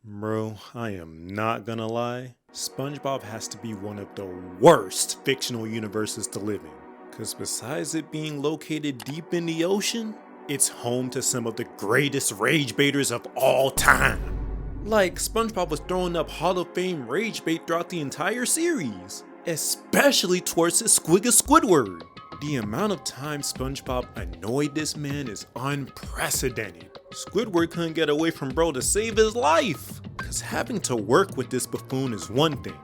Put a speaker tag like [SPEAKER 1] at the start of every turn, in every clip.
[SPEAKER 1] Bro, I am not gonna lie. SpongeBob has to be one of the worst fictional universes to live in. Cause besides it being located deep in the ocean, it's home to some of the greatest rage baiters of all time. Like, SpongeBob was throwing up Hall of Fame rage bait throughout the entire series, especially towards his Squidward. The amount of time SpongeBob annoyed this man is unprecedented. Squidward couldn't get away from bro to save his life. Cause having to work with this buffoon is one thing,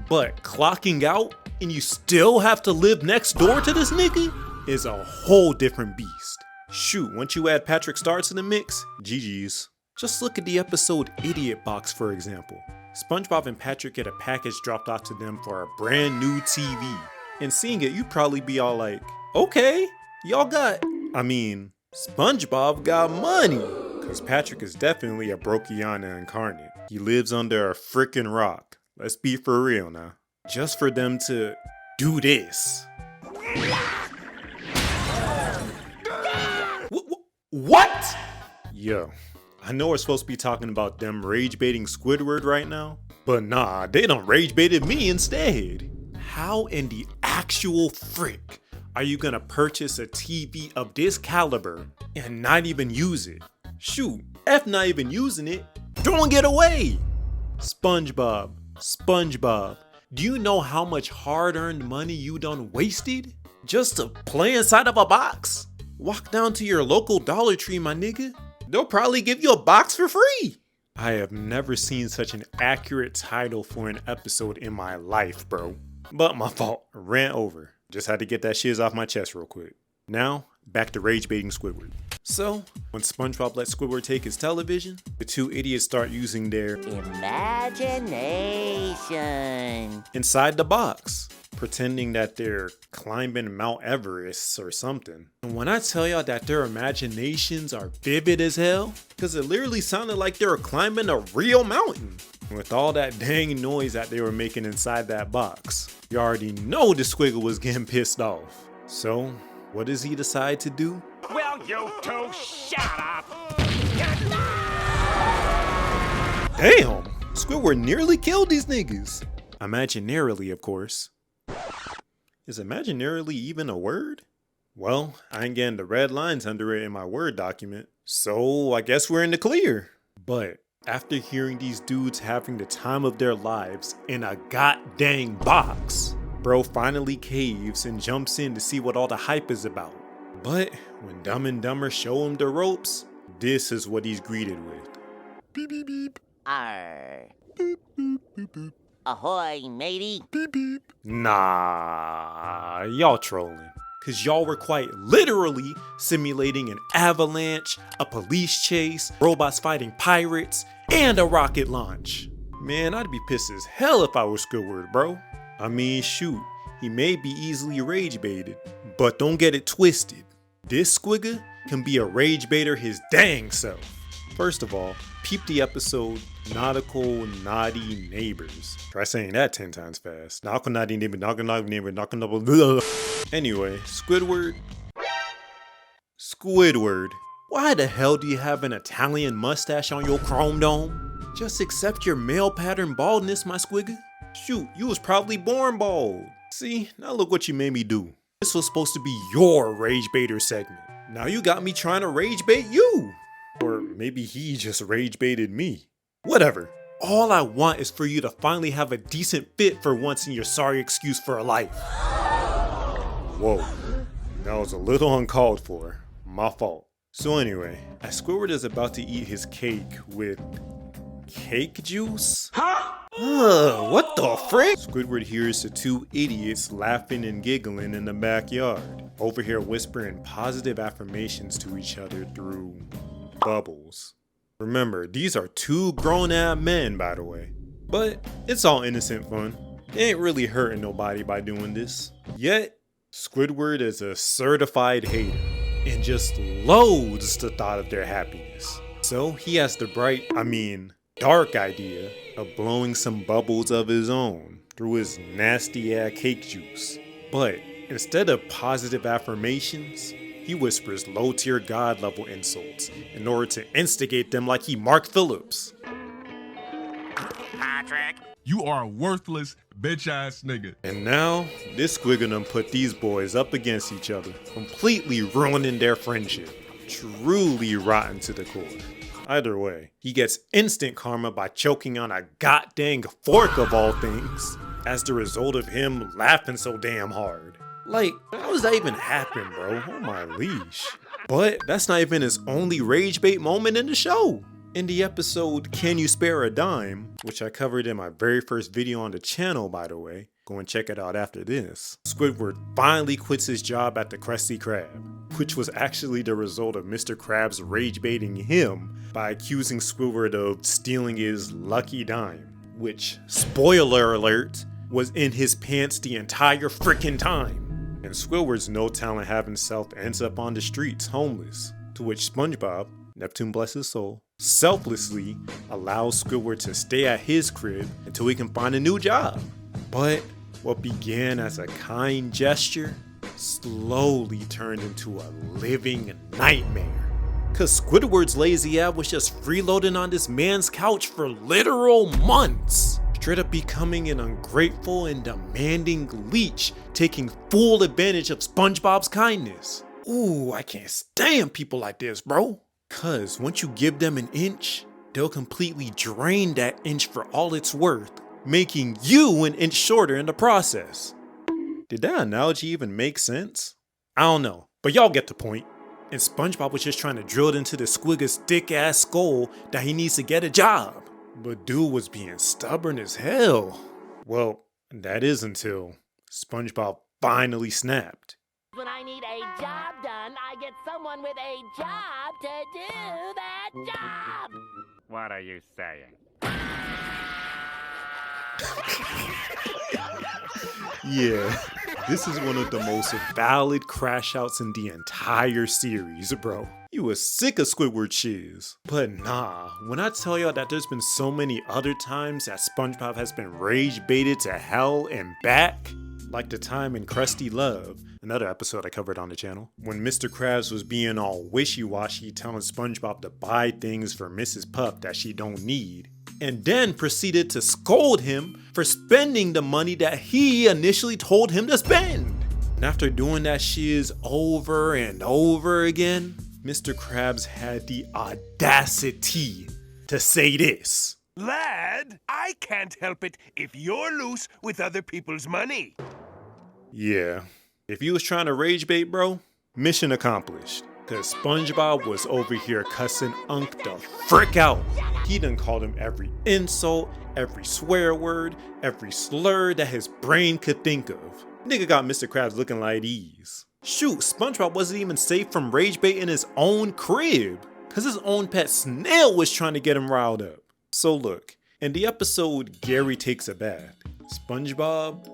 [SPEAKER 1] but clocking out and you still have to live next door to this nigga is a whole different beast. Shoot, once you add Patrick Star to the mix, GG's. Just look at the episode Idiot Box for example. SpongeBob and Patrick get a package dropped off to them for a brand new TV. And seeing it, you'd probably be all like, okay, SpongeBob got money. Cause Patrick is definitely a Brokiana incarnate. He lives under a frickin' rock. Let's be for real now. Just for them to do this. What? Yo, I know we're supposed to be talking about them rage baiting Squidward right now, but nah, they done rage baited me instead. How in the actual frick are you gonna purchase a TV of this caliber and not even use it? Shoot, F not even using it, throwing it away! SpongeBob, do you know how much hard-earned money you done wasted? Just to play inside of a box? Walk down to your local Dollar Tree, my nigga. They'll probably give you a box for free. I have never seen such an accurate title for an episode in my life, bro. But my fault, ran over. Just had to get that shiz off my chest real quick. Now, back to rage baiting Squidward. So, when SpongeBob lets Squidward take his television, the two idiots start using their imagination inside the box, pretending that they're climbing Mount Everest or something. And when I tell y'all that their imaginations are vivid as hell, cause it literally sounded like they were climbing a real mountain. With all that dang noise that they were making inside that box, you already know the Squiggle was getting pissed off. So, what does he decide to do?
[SPEAKER 2] Well, you two shut up!
[SPEAKER 1] Damn! Squidward nearly killed these niggas. Imaginarily, of course. Is imaginarily even a word? Well, I ain't getting the red lines under it in my Word document, so I guess we're in the clear. But after hearing these dudes having the time of their lives in a goddamn box, bro finally caves and jumps in to see what all the hype is about. But when Dumb and Dumber show him the ropes, this is what he's greeted with. Beep beep beep.
[SPEAKER 3] Arr.
[SPEAKER 1] Boop boop boop boop.
[SPEAKER 3] Ahoy, matey.
[SPEAKER 1] Beep beep. Nah, y'all trolling. Cause y'all were quite literally simulating an avalanche, a police chase, robots fighting pirates, and a rocket launch. Man, I'd be pissed as hell if I was Squidward, bro. I mean, shoot, he may be easily rage baited, but don't get it twisted. This squigga can be a rage baiter his dang self. First of all, peep the episode Nautical Naughty Neighbors. Try saying that 10 times fast. Nautical Naughty Neighbor, Nautical Naughty Neighbor, Nautical. Anyway, Squidward, why the hell do you have an Italian mustache on your chrome dome? Just accept your male pattern baldness, my squigga. Shoot, you was probably born bald. See, now look what you made me do. This was supposed to be your rage baiter segment. Now you got me trying to rage bait you. Or maybe he just rage baited me. Whatever. All I want is for you to finally have a decent fit for once in your sorry excuse for a life. Whoa, that was a little uncalled for. My fault. So anyway, as Squidward is about to eat his cake with cake juice?
[SPEAKER 2] Huh?
[SPEAKER 1] What the frick? Squidward hears the two idiots laughing and giggling in the backyard, over here whispering positive affirmations to each other through bubbles. Remember, these are two grown-ass men, by the way. But it's all innocent fun. They ain't really hurting nobody by doing this. Yet, Squidward is a certified hater and just loathes the thought of their happiness. So he has the dark idea of blowing some bubbles of his own through his nasty ass cake juice. But instead of positive affirmations, he whispers low-tier god-level insults in order to instigate them like he Mark Phillips.
[SPEAKER 2] Patrick.
[SPEAKER 4] You are a worthless, bitch-ass nigga.
[SPEAKER 1] And now, this squiggle done put these boys up against each other, completely ruining their friendship. Truly rotten to the core. Either way, he gets instant karma by choking on a goddamn fork of all things, as the result of him laughing so damn hard. Like, how does that even happen, bro? Oh my leash. But that's not even his only rage bait moment in the show. In the episode, Can You Spare a Dime, which I covered in my very first video on the channel, by the way, go and check it out after this, Squidward finally quits his job at the Krusty Krab, which was actually the result of Mr. Krabs rage baiting him by accusing Squidward of stealing his lucky dime, which, spoiler alert, was in his pants the entire freaking time. And Squidward's no talent having self ends up on the streets, homeless, to which SpongeBob, Neptune bless his soul, selflessly allows Squidward to stay at his crib until he can find a new job. But what began as a kind gesture slowly turned into a living nightmare. Cause Squidward's lazy ass was just freeloading on this man's couch for literal months, straight up becoming an ungrateful and demanding leech, taking full advantage of SpongeBob's kindness. Ooh, I can't stand people like this, bro. Cause once you give them an inch, they'll completely drain that inch for all it's worth, making you an inch shorter in the process. Did that analogy even make sense? I don't know, but y'all get the point. And SpongeBob was just trying to drill it into the squigger's thick ass skull that he needs to get a job. But dude was being stubborn as hell. Well, that is until SpongeBob finally snapped.
[SPEAKER 5] When I need a job done, I get someone with a job to do that job.
[SPEAKER 2] What are you saying?
[SPEAKER 1] Yeah, this is one of the most valid crash outs in the entire series, bro. You was sick of Squidward shiz. But nah, when I tell y'all that there's been so many other times that SpongeBob has been rage baited to hell and back, like the time in Krusty Love, another episode I covered on the channel, when Mr. Krabs was being all wishy-washy telling SpongeBob to buy things for Mrs. Puff that she don't need, and then proceeded to scold him for spending the money that he initially told him to spend. And after doing that shiz over and over again, Mr. Krabs had the audacity to say this.
[SPEAKER 6] Lad, I can't help it if you're loose with other people's money.
[SPEAKER 1] Yeah, if you was trying to rage bait, bro, mission accomplished. Cause SpongeBob was over here cussing Unc the frick out. He done called him every insult, every swear word, every slur that his brain could think of. Nigga got Mr. Krabs looking like these. Shoot, SpongeBob wasn't even safe from rage bait in his own crib, cause his own pet snail was trying to get him riled up. So look, in the episode Gary Takes a Bath, SpongeBob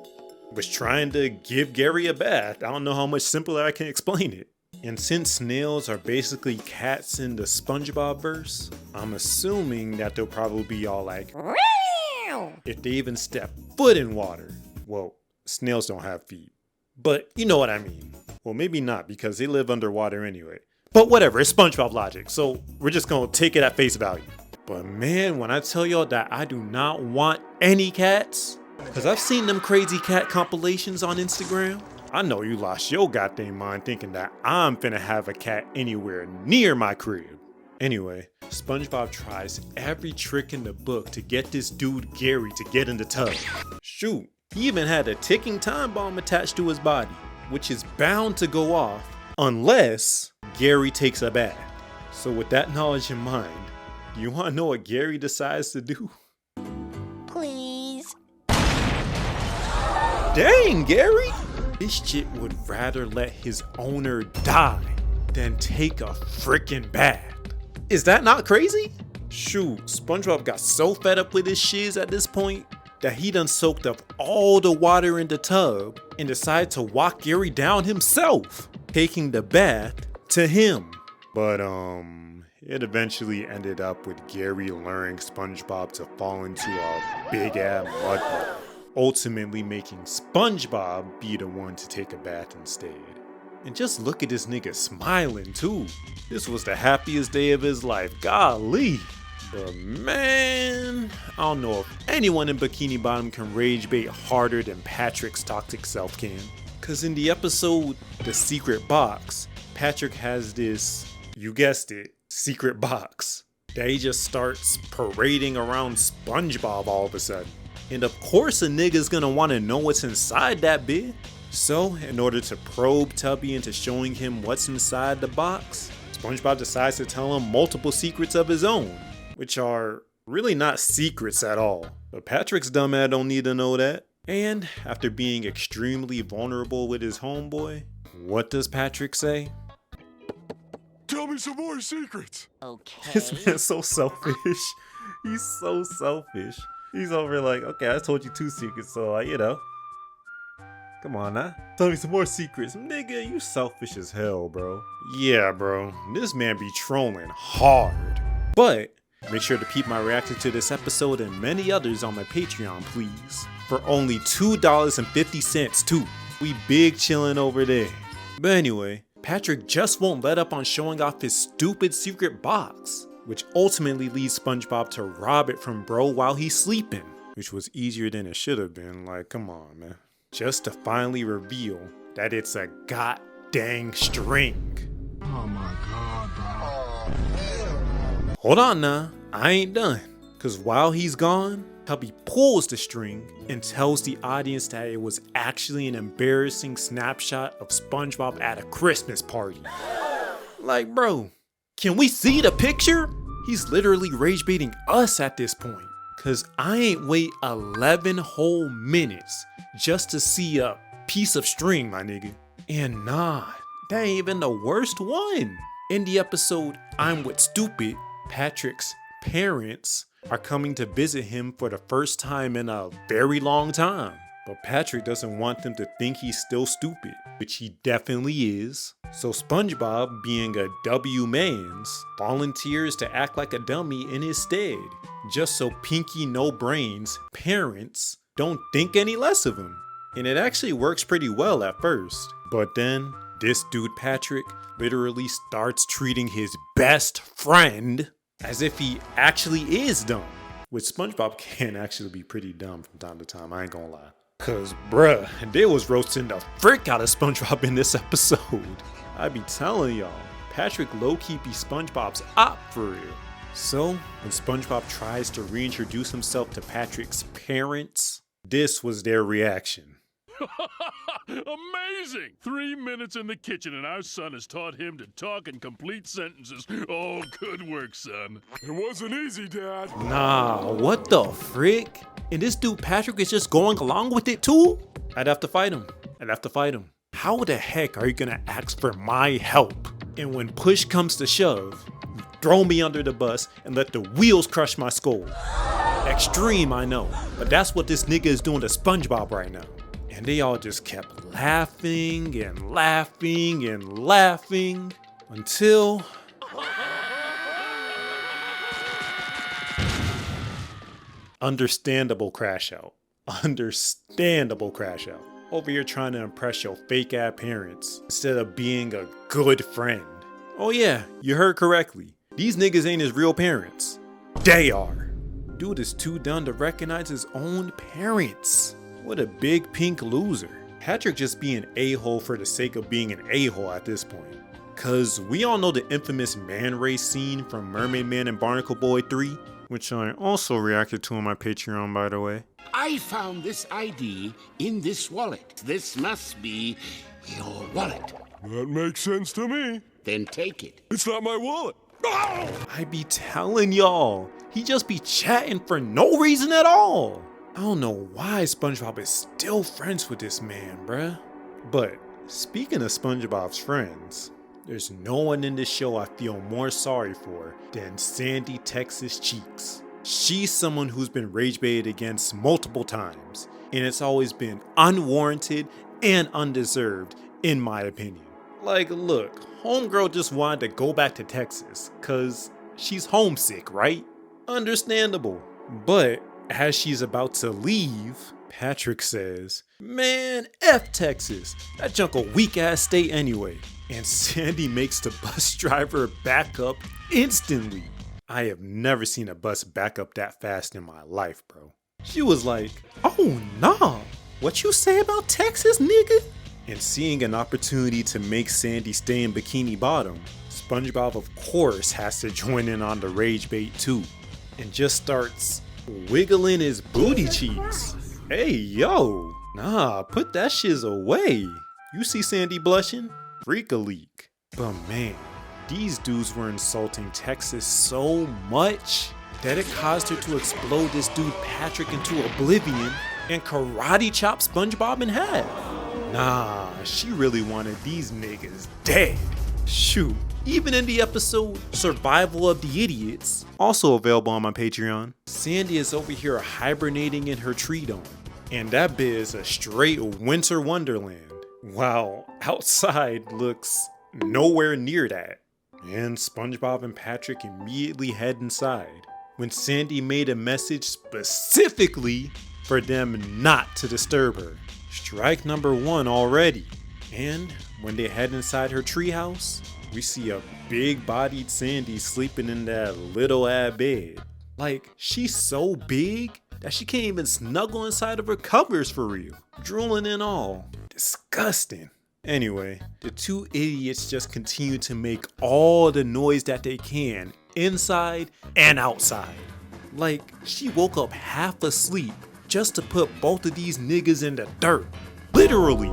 [SPEAKER 1] was trying to give Gary a bath. I don't know how much simpler I can explain it. And since snails are basically cats in the SpongeBob verse, I'm assuming that they'll probably be all like, if they even step foot in water. Well, snails don't have feet, but you know what I mean. Well, maybe not because they live underwater anyway. But whatever, it's SpongeBob logic, so we're just gonna take it at face value. But man, when I tell y'all that I do not want any cats, cause I've seen them crazy cat compilations on Instagram, I know you lost your goddamn mind thinking that I'm finna have a cat anywhere near my crib. Anyway, SpongeBob tries every trick in the book to get this dude Gary to get in the tub. Shoot, he even had a ticking time bomb attached to his body, which is bound to go off unless Gary takes a bath. So with that knowledge in mind, do you wanna know what Gary decides to do?
[SPEAKER 5] Please.
[SPEAKER 1] Dang, Gary! This shit would rather let his owner die than take a frickin' bath. Is that not crazy? Shoot, SpongeBob got so fed up with his shiz at this point that he done soaked up all the water in the tub and decided to walk Gary down himself, taking the bath to him. But it eventually ended up with Gary luring SpongeBob to fall into a big ass mud hole, ultimately making SpongeBob be the one to take a bath instead. And just look at this nigga smiling too. This was the happiest day of his life, golly. But man, I don't know if anyone in Bikini Bottom can rage bait harder than Patrick's toxic self can. Cause in the episode, The Secret Box, Patrick has this, you guessed it, secret box that he just starts parading around SpongeBob all of a sudden. And of course a nigga's gonna wanna know what's inside that bit. So, in order to probe Tubby into showing him what's inside the box, SpongeBob decides to tell him multiple secrets of his own, which are really not secrets at all. But Patrick's dumbass don't need to know that. And after being extremely vulnerable with his homeboy, what does Patrick say?
[SPEAKER 4] Tell me some more secrets.
[SPEAKER 3] Okay.
[SPEAKER 1] This man's so selfish. He's so selfish. He's over like, okay, I told you 2 secrets, so you know. Come on now. Tell me some more secrets. Nigga, you selfish as hell, bro. Yeah, bro. This man be trolling hard. But make sure to peep my reaction to this episode and many others on my Patreon, please. For only $2.50 too. We big chillin' over there. But anyway, Patrick just won't let up on showing off his stupid secret box, which ultimately leads SpongeBob to rob it from bro while he's sleeping, which was easier than it should have been. Like, come on, man. Just to finally reveal that it's a god dang string.
[SPEAKER 4] Oh my God, bro.
[SPEAKER 1] Hold on now, I ain't done. Cause while he's gone, Tubby pulls the string and tells the audience that it was actually an embarrassing snapshot of SpongeBob at a Christmas party. Like, bro, can we see the picture? He's literally rage baiting us at this point. Cause I ain't wait 11 whole minutes just to see a piece of string, my nigga. And nah, that ain't even the worst one. In the episode I'm with Stupid, Patrick's parents are coming to visit him for the first time in a very long time. But Patrick doesn't want them to think he's still stupid, which he definitely is. So SpongeBob, being a W-mans, volunteers to act like a dummy in his stead, just so Pinky No Brains parents don't think any less of him. And it actually works pretty well at first. But then this dude Patrick literally starts treating his best friend as if he actually is dumb. Which SpongeBob can actually be pretty dumb from time to time, I ain't gonna lie. Cause bruh, they was roasting the frick out of SpongeBob in this episode. I be telling y'all, Patrick low-key be SpongeBob's op for real. So, when SpongeBob tries to reintroduce himself to Patrick's parents, this was their reaction.
[SPEAKER 7] Amazing! 3 minutes in the kitchen and our son has taught him to talk in complete sentences. Oh, good work, son.
[SPEAKER 4] It wasn't easy, Dad.
[SPEAKER 1] Nah, what the frick? And this dude Patrick is just going along with it too? I'd have to fight him. How the heck are you gonna ask for my help? And when push comes to shove, you throw me under the bus and let the wheels crush my skull. Extreme, I know, but that's what this nigga is doing to SpongeBob right now. And they all just kept laughing and laughing and laughing until... Understandable crash out. Over here trying to impress your fake ass parents instead of being a good friend. Oh yeah, you heard correctly. These niggas ain't his real parents. They are. Dude is too dumb to recognize his own parents. What a big pink loser. Patrick just being a-hole for the sake of being an a-hole at this point. Cause we all know the infamous man race scene from Mermaid Man and Barnacle Boy 3, which I also reacted to on my Patreon, by the way.
[SPEAKER 8] I found this ID in this wallet. This must be your wallet.
[SPEAKER 4] That makes sense to me.
[SPEAKER 8] Then take it.
[SPEAKER 4] It's not my wallet.
[SPEAKER 1] I be telling y'all, he just be chatting for no reason at all. I don't know why SpongeBob is still friends with this man, bruh. But speaking of SpongeBob's friends, there's no one in this show I feel more sorry for than Sandy Texas Cheeks. She's someone who's been rage baited against multiple times, and it's always been unwarranted and undeserved, in my opinion. Like, look, homegirl just wanted to go back to Texas, cause she's homesick, right? Understandable. But as she's about to leave, Patrick says, "Man, F Texas, that junk a weak ass state anyway." And Sandy makes the bus driver back up instantly. I have never seen a bus back up that fast in my life, bro. She was like, "Oh nah, what you say about Texas, nigga?" And seeing an opportunity to make Sandy stay in Bikini Bottom, SpongeBob of course has to join in on the rage bait too, and just starts wiggling his booty cheeks. Hey yo, nah, put that shiz away. You see Sandy blushing? Freak a leak. But man, these dudes were insulting Texas so much that it caused her to explode this dude Patrick into oblivion and karate chop SpongeBob in half. Nah, she really wanted these niggas dead. Shoot, even in the episode Survival of the Idiots, also available on my Patreon, Sandy is over here hibernating in her tree dome. And that bit is a straight winter wonderland, while outside looks nowhere near that. And SpongeBob and Patrick immediately head inside when Sandy made a message specifically for them not to disturb her. Strike number 1 already. And when they head inside her treehouse, we see a big-bodied Sandy sleeping in that little-ass bed. Like, she's so big that she can't even snuggle inside of her covers for real. Drooling and all. Disgusting. Anyway, the two idiots just continue to make all the noise that they can inside and outside. Like, she woke up half asleep just to put both of these niggas in the dirt. Literally.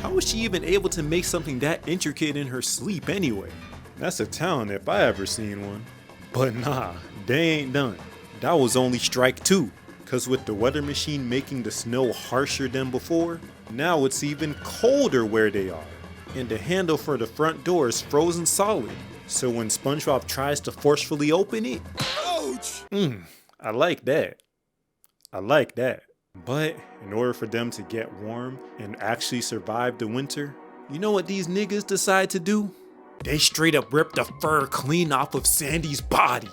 [SPEAKER 1] How was she even able to make something that intricate in her sleep anyway? That's a talent if I ever seen one. But nah, they ain't done. That was only strike 2. Cause with the weather machine making the snow harsher than before, now it's even colder where they are. And the handle for the front door is frozen solid. So when SpongeBob tries to forcefully open it, ouch! I like that. I like that. But in order for them to get warm and actually survive the winter, you know what these niggas decide to do? They straight up rip the fur clean off of Sandy's body.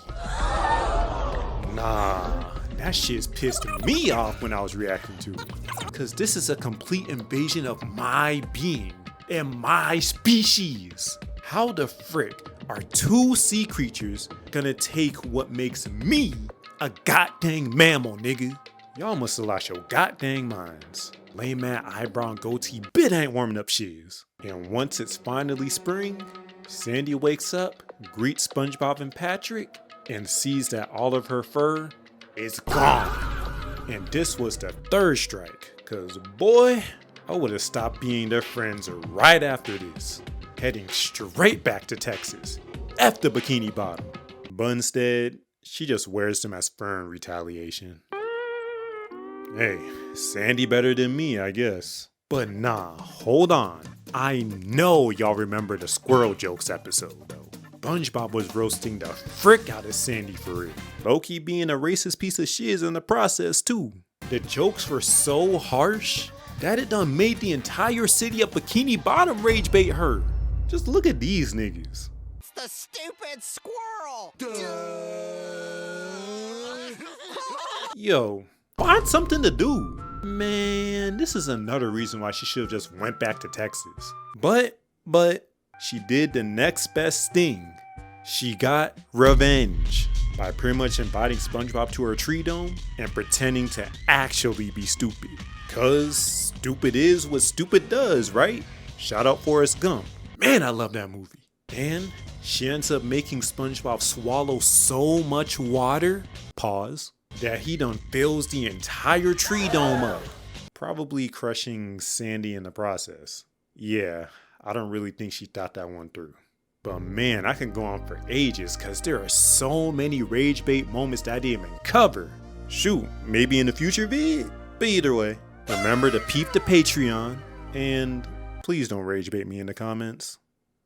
[SPEAKER 1] Nah, that shit's pissed me off when I was reacting to it. Cause this is a complete invasion of my being and my species. How the frick are 2 sea creatures gonna take what makes me a goddamn mammal, nigga? Y'all must have lost your goddamn minds. Lame man eyebrow and goatee bit ain't warming up shiz. And once it's finally spring, Sandy wakes up, greets SpongeBob and Patrick, and sees that all of her fur is gone. And this was the 3rd strike, cause boy, I would have stopped being their friends right after this, heading straight back to Texas, F the Bikini Bottom. But instead, she just wears them as fur in retaliation. Hey, Sandy better than me, I guess. But nah, hold on. I know y'all remember the Squirrel Jokes episode, though. SpongeBob was roasting the frick out of Sandy for real. Loki being a racist piece of shiz in the process, too. The jokes were so harsh that it done made the entire city of Bikini Bottom rage bait her. Just look at these niggas.
[SPEAKER 3] It's the stupid squirrel!
[SPEAKER 1] Yo, find something to do. Man, this is another reason why she should have just went back to Texas. But she did the next best thing. She got revenge by pretty much inviting SpongeBob to her tree dome and pretending to actually be stupid. Cause stupid is what stupid does, right? Shout out Forrest Gump. Man, I love that movie. And she ends up making SpongeBob swallow so much water, pause, that he done fills the entire tree dome up. Probably crushing Sandy in the process. Yeah, I don't really think she thought that one through. But man, I can go on for ages cause there are so many rage bait moments that I didn't even cover. Shoot, maybe in the future vid? But either way, remember to peep the Patreon and please don't rage bait me in the comments.